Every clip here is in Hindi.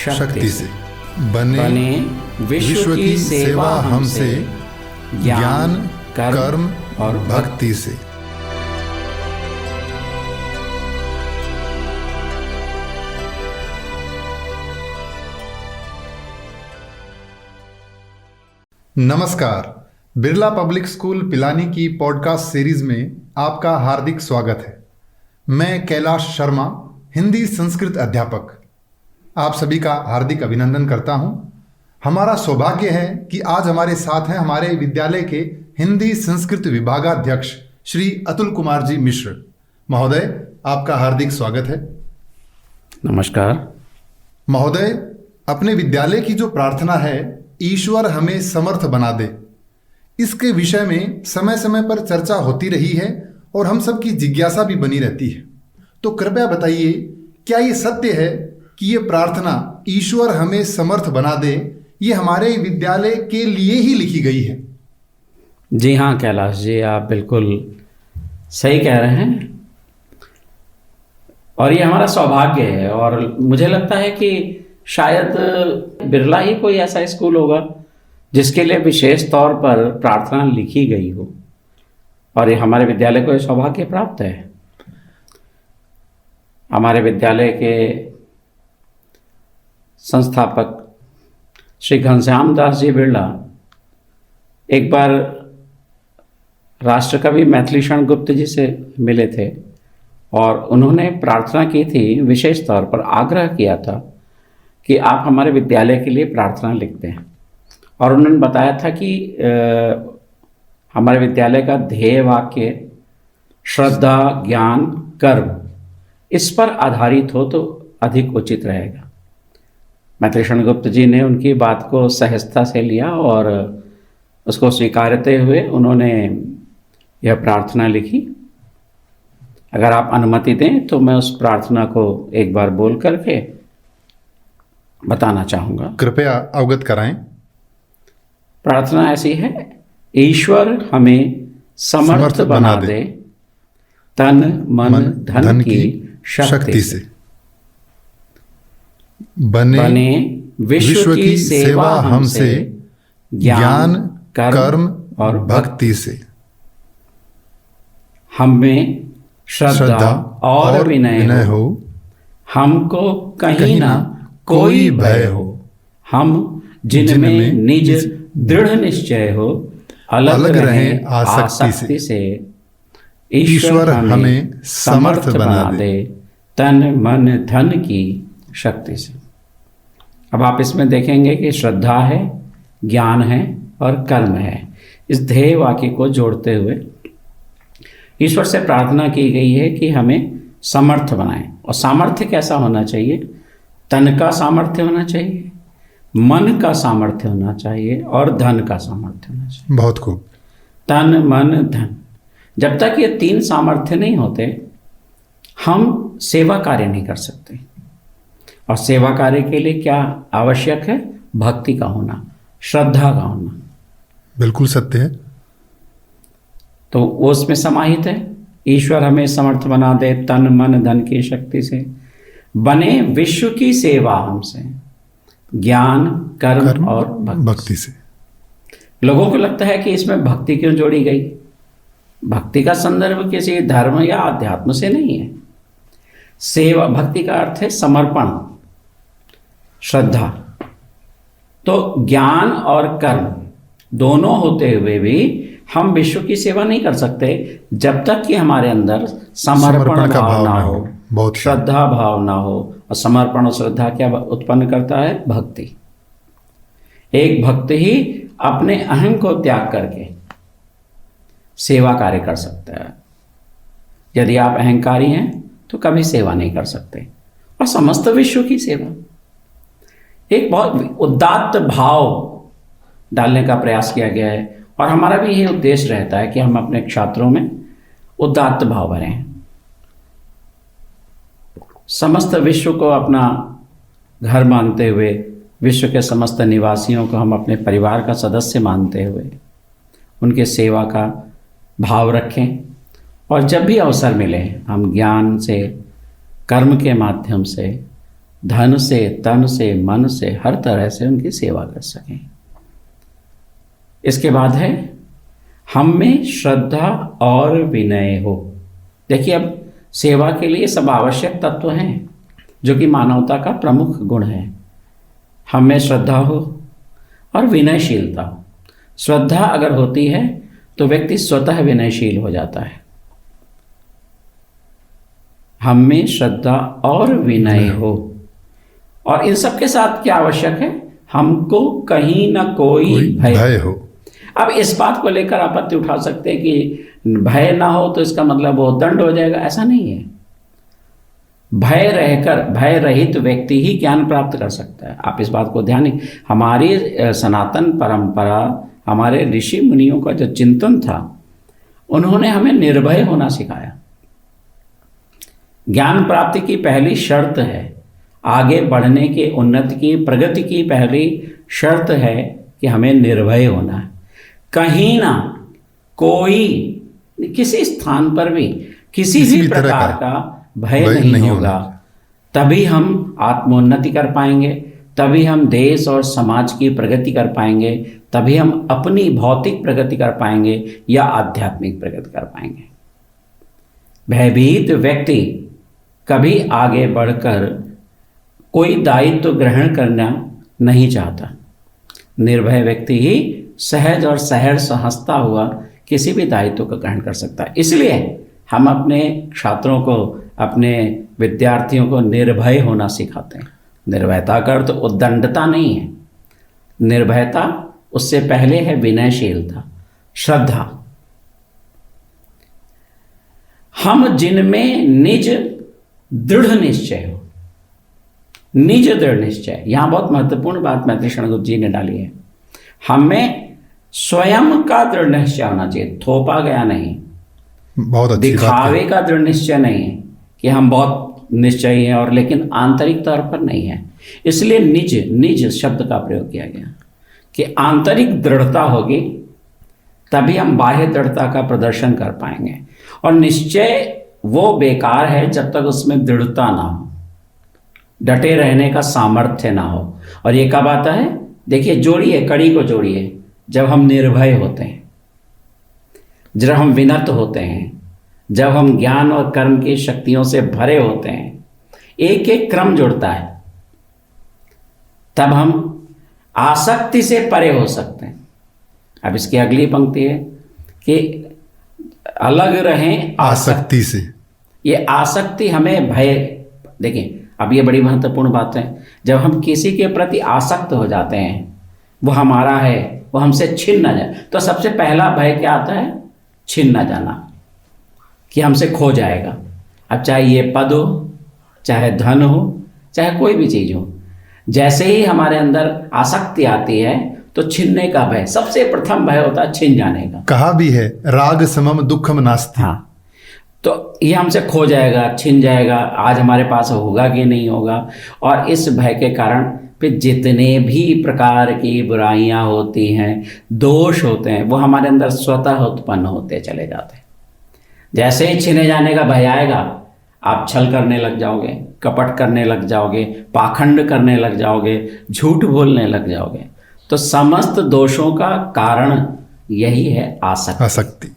शक्ति से। बने विश्व की सेवा हमसे, ज्ञान, कर्म और भक्ति से। नमस्कार, बिरला पब्लिक स्कूल पिलानी की पॉडकास्ट सीरीज में आपका हार्दिक स्वागत है। मैं कैलाश शर्मा, हिंदी संस्कृत अध्यापक, आप सभी का हार्दिक अभिनंदन करता हूं। हमारा सौभाग्य है कि आज हमारे साथ हैं हमारे विद्यालय के हिंदी संस्कृत विभागाध्यक्ष श्री अतुल कुमार जी मिश्र महोदय। आपका हार्दिक स्वागत है। नमस्कार महोदय, अपने विद्यालय की जो प्रार्थना है, ईश्वर हमें समर्थ बना दे, इसके विषय में समय समय पर चर्चा होती रही है और हम सब की जिज्ञासा भी बनी रहती है। तो कृपया बताइए, क्या ये सत्य है कि ये प्रार्थना ईश्वर हमें समर्थ बना दे, ये हमारे विद्यालय के लिए ही लिखी गई है? जी हाँ कैलाश जी, आप बिल्कुल सही कह रहे हैं और ये हमारा सौभाग्य है। और मुझे लगता है कि शायद बिरला ही कोई ऐसा स्कूल होगा जिसके लिए विशेष तौर पर प्रार्थना लिखी गई हो, और ये हमारे विद्यालय को सौभाग्य प्राप्त है। हमारे विद्यालय के संस्थापक श्री घनश्याम दास जी बिरला एक बार राष्ट्रकवि मैथिलीशरण गुप्त जी से मिले थे और उन्होंने प्रार्थना की थी, विशेष तौर पर आग्रह किया था कि आप हमारे विद्यालय के लिए प्रार्थना लिखते हैं। और उन्होंने बताया था कि हमारे विद्यालय का ध्येय वाक्य श्रद्धा, ज्ञान, कर्म, इस पर आधारित हो तो अधिक उचित रहेगा। मैथिलीशरण गुप्त जी ने उनकी बात को सहजता से लिया और उसको स्वीकारते हुए उन्होंने यह प्रार्थना लिखी। अगर आप अनुमति दें तो मैं उस प्रार्थना को एक बार बोल करके बताना चाहूँगा। कृपया अवगत कराएं। प्रार्थना ऐसी है, ईश्वर हमें समर्थ बना दे, तन मन धन की शक्ति से। बने विश्व की सेवा हमसे, ज्ञान, कर्म और भक्ति से। हमें श्रद्धा और विनय हो, हमको कहीं ना कोई भय हो, हम जिनमें निज दृढ़ निश्चय हो, अलग रहें आसक्ति से। ईश्वर हमें समर्थ बना दे, तन मन धन की शक्ति से। अब आप इसमें देखेंगे कि श्रद्धा है, ज्ञान है और कर्म है। इस ध्येय वाक्य को जोड़ते हुए ईश्वर से प्रार्थना की गई है कि हमें समर्थ बनाएं। और सामर्थ्य कैसा होना चाहिए? तन का सामर्थ्य होना चाहिए, मन का सामर्थ्य होना चाहिए और धन का सामर्थ्य होना चाहिए। बहुत खूब। तन मन धन, जब तक ये तीन सामर्थ्य नहीं होते हम सेवा कार्य नहीं कर सकते। और सेवा कार्य के लिए क्या आवश्यक है? भक्ति का होना, श्रद्धा का होना। बिल्कुल सत्य है। तो वो उसमें समाहित है। ईश्वर हमें समर्थ बना दे, तन मन धन की शक्ति से। बने विश्व की सेवा हमसे, ज्ञान, कर्म और भक्ति से। लोगों को लगता है कि इसमें भक्ति क्यों जोड़ी गई? भक्ति का संदर्भ किसी धर्म या अध्यात्म से नहीं है। सेवा, भक्ति का अर्थ है समर्पण, श्रद्धा। तो ज्ञान और कर्म दोनों होते हुए भी हम विश्व की सेवा नहीं कर सकते जब तक कि हमारे अंदर समर्पण का भाव ना हो, श्रद्धा भाव ना हो। और समर्पण और श्रद्धा क्या उत्पन्न करता है? भक्ति। एक भक्त ही अपने अहम को त्याग करके सेवा कार्य कर सकता है। यदि आप अहंकारी हैं तो कभी सेवा नहीं कर सकते। और समस्त विश्व की सेवा, एक बहुत उदात्त भाव डालने का प्रयास किया गया है। और हमारा भी ये उद्देश्य रहता है कि हम अपने छात्रों में उदात्त भाव भरें। समस्त विश्व को अपना घर मानते हुए, विश्व के समस्त निवासियों को हम अपने परिवार का सदस्य मानते हुए उनके सेवा का भाव रखें। और जब भी अवसर मिले हम ज्ञान से, कर्म के माध्यम से, धन से, तन से, मन से, हर तरह से उनकी सेवा कर सकें। इसके बाद है हम में श्रद्धा और विनय हो। देखिए, अब सेवा के लिए सब आवश्यक तत्व हैं जो कि मानवता का प्रमुख गुण है। हम में श्रद्धा हो और विनयशीलता हो। श्रद्धा अगर होती है तो व्यक्ति स्वतः विनयशील हो जाता है। हम में श्रद्धा और विनय हो, और इन सब के साथ क्या आवश्यक है? हमको कहीं ना कोई भय हो। अब इस बात को लेकर आपत्ति उठा सकते हैं कि भय ना हो तो इसका मतलब वो दंड हो जाएगा। ऐसा नहीं है। भय रहकर, भय रहित व्यक्ति ही ज्ञान प्राप्त कर सकता है। आप इस बात को ध्यान, हमारी सनातन परंपरा, हमारे ऋषि मुनियों का जो चिंतन था, उन्होंने हमें निर्भय होना सिखाया। ज्ञान प्राप्ति की पहली शर्त है, आगे बढ़ने के, उन्नति की, प्रगति की पहली शर्त है कि हमें निर्भय होना है। कहीं ना कोई, किसी स्थान पर भी किसी भी प्रकार का भय नहीं होगा। तभी हम आत्मोन्नति कर पाएंगे, तभी हम देश और समाज की प्रगति कर पाएंगे, तभी हम अपनी भौतिक प्रगति कर पाएंगे या आध्यात्मिक प्रगति कर पाएंगे। भयभीत व्यक्ति कभी आगे बढ़कर कोई दायित्व ग्रहण करना नहीं चाहता। निर्भय व्यक्ति ही सहज और सहर्ष हंसता हुआ किसी भी दायित्व का ग्रहण कर सकता है। इसलिए हम अपने छात्रों को, अपने विद्यार्थियों को निर्भय होना सिखाते हैं। निर्भयता का अर्थ उद्दंडता नहीं है। निर्भयता, उससे पहले है विनयशीलता, श्रद्धा। हम जिनमें निज दृढ़ निश्चय हो, निज दृढ़ निश्चय, यहां बहुत महत्वपूर्ण बात मैत्री शरणगुप्त जी ने डाली है। हमें स्वयं का दृढ़ निश्चय होना चाहिए, थोपा गया नहीं, बहुत अच्छी दिखावे का दृढ़ निश्चय नहीं है कि हम बहुत निश्चयी हैं और लेकिन आंतरिक तौर पर नहीं है। इसलिए निज, निज शब्द का प्रयोग किया गया कि आंतरिक दृढ़ता होगी तभी हम बाह्य दृढ़ता का प्रदर्शन कर पाएंगे। और निश्चय वो बेकार है जब तक उसमें दृढ़ता ना हो, डटे रहने का सामर्थ्य ना हो। और ये कब आता है? देखिए, जोड़िए, कड़ी को जोड़िए। जब हम निर्भय होते हैं, जब हम विनत होते हैं, जब हम ज्ञान और कर्म की शक्तियों से भरे होते हैं, एक एक क्रम जुड़ता है, तब हम आसक्ति से परे हो सकते हैं। अब इसकी अगली पंक्ति है कि अलग रहें आसक्ति से। ये आसक्ति हमें भय, देखिए अब ये बड़ी महत्वपूर्ण बात है। जब हम किसी के प्रति आसक्त हो जाते हैं, वो हमारा है, वो हमसे छिन ना जाए, तो सबसे पहला भय क्या आता है? छिन ना जाना, कि हमसे खो जाएगा। अब चाहे ये पद हो, चाहे धन हो, चाहे कोई भी चीज़ हो, जैसे ही हमारे अंदर आसक्ति आती है तो छिनने का भय, सबसे प्रथम भय होता है छिन जाने का। कहा भी है, राग समम दुखम नास्ति। हाँ, तो ये हमसे खो जाएगा, छिन जाएगा, आज हमारे पास होगा कि नहीं होगा। और इस भय के कारण फिर जितने भी प्रकार की बुराइयां होती हैं, दोष होते हैं, वो हमारे अंदर स्वतः उत्पन्न होते चले जाते हैं। जैसे ही छिने जाने का भय आएगा, आप छल करने लग जाओगे, कपट करने लग जाओगे, पाखंड करने लग जाओगे, झूठ बोलने लग जाओगे। तो समस्त दोषों का कारण यही है आसक्ति,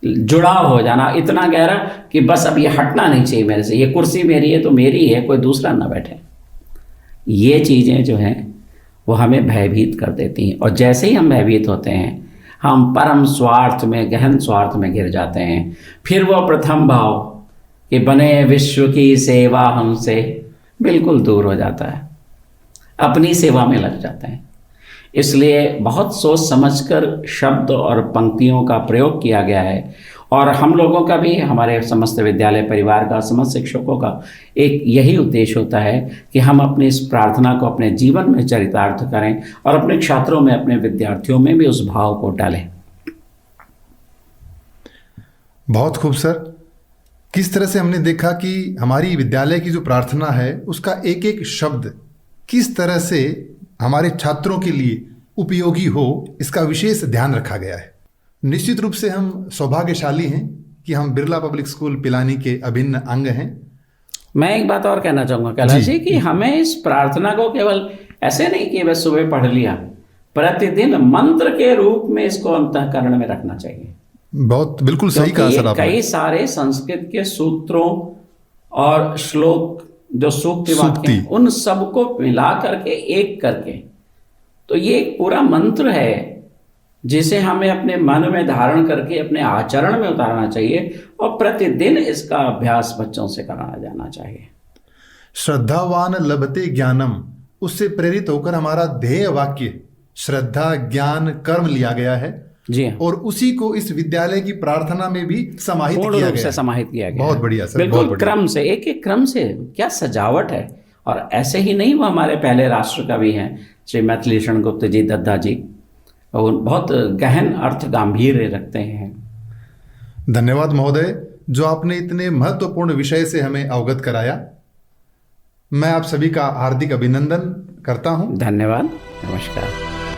जुड़ाव हो जाना इतना गहरा कि बस अब ये हटना नहीं चाहिए मेरे से, ये कुर्सी मेरी है तो मेरी है, कोई दूसरा ना बैठे। ये चीज़ें जो हैं वो हमें भयभीत कर देती हैं, और जैसे ही हम भयभीत होते हैं हम परम स्वार्थ में, गहन स्वार्थ में गिर जाते हैं। फिर वो प्रथम भाव कि बने विश्व की सेवा हमसे बिल्कुल दूर हो जाता है, अपनी सेवा में लग जाते हैं। इसलिए बहुत सोच समझकर शब्द और पंक्तियों का प्रयोग किया गया है, और हम लोगों का भी, हमारे समस्त विद्यालय परिवार का, समस्त शिक्षकों का एक यही उद्देश्य होता है कि हम अपनी इस प्रार्थना को अपने जीवन में चरितार्थ करें और अपने छात्रों में, अपने विद्यार्थियों में भी उस भाव को डालें। बहुत खूब सर। किस तरह से हमने देखा कि हमारी विद्यालय की जो प्रार्थना है उसका एक एक शब्द किस तरह से हमारे छात्रों के लिए उपयोगी हो, इसका विशेष ध्यान रखा गया है। निश्चित रूप से हम सौभाग्यशाली हैं कि हम बिरला पब्लिक स्कूल पिलानी के अभिन्न अंग हैं, मैं एक बात और कहना चाहूँगा कैलाश जी, जी कि हमें इस प्रार्थना को केवल ऐसे नहीं कि बस सुबह पढ़ लिया, प्रतिदिन मंत्र के रूप में इसको अंतःकरण में रखना चाहिए। बहुत बिल्कुल सही क्योंकि कहा ये सर आपने। कई सारे संस्कृत के सूत्रों और श्लोक जो सूक्ति वाक्य सूक्ति। हैं, उन सबको मिला करके एक करके, तो ये एक पूरा मंत्र है जिसे हमें अपने मन में धारण करके अपने आचरण में उतारना चाहिए और प्रतिदिन इसका अभ्यास बच्चों से कराया जाना चाहिए। श्रद्धावान लभते ज्ञानम, उससे प्रेरित होकर हमारा ध्येय वाक्य श्रद्धा ज्ञान कर्म लिया गया है जी हाँ, और उसी को इस विद्यालय की प्रार्थना में भी समाहित पूर्ण किया रूप गया से है। समाहित किया गया बहुत है। बढ़िया सर, बिल्कुल बहुत बढ़िया। क्रम से, एक एक क्रम से, क्या सजावट है। और ऐसे ही नहीं, वो हमारे पहले राष्ट्र कवि हैं श्री मैथिलीशरण गुप्त जी दद्दा जी, और बहुत गहन अर्थ गंभीर रखते हैं। धन्यवाद महोदय, जो आपने इतने महत्वपूर्ण विषय से हमें अवगत कराया। मैं आप सभी का हार्दिक अभिनंदन करता हूं। धन्यवाद, नमस्कार।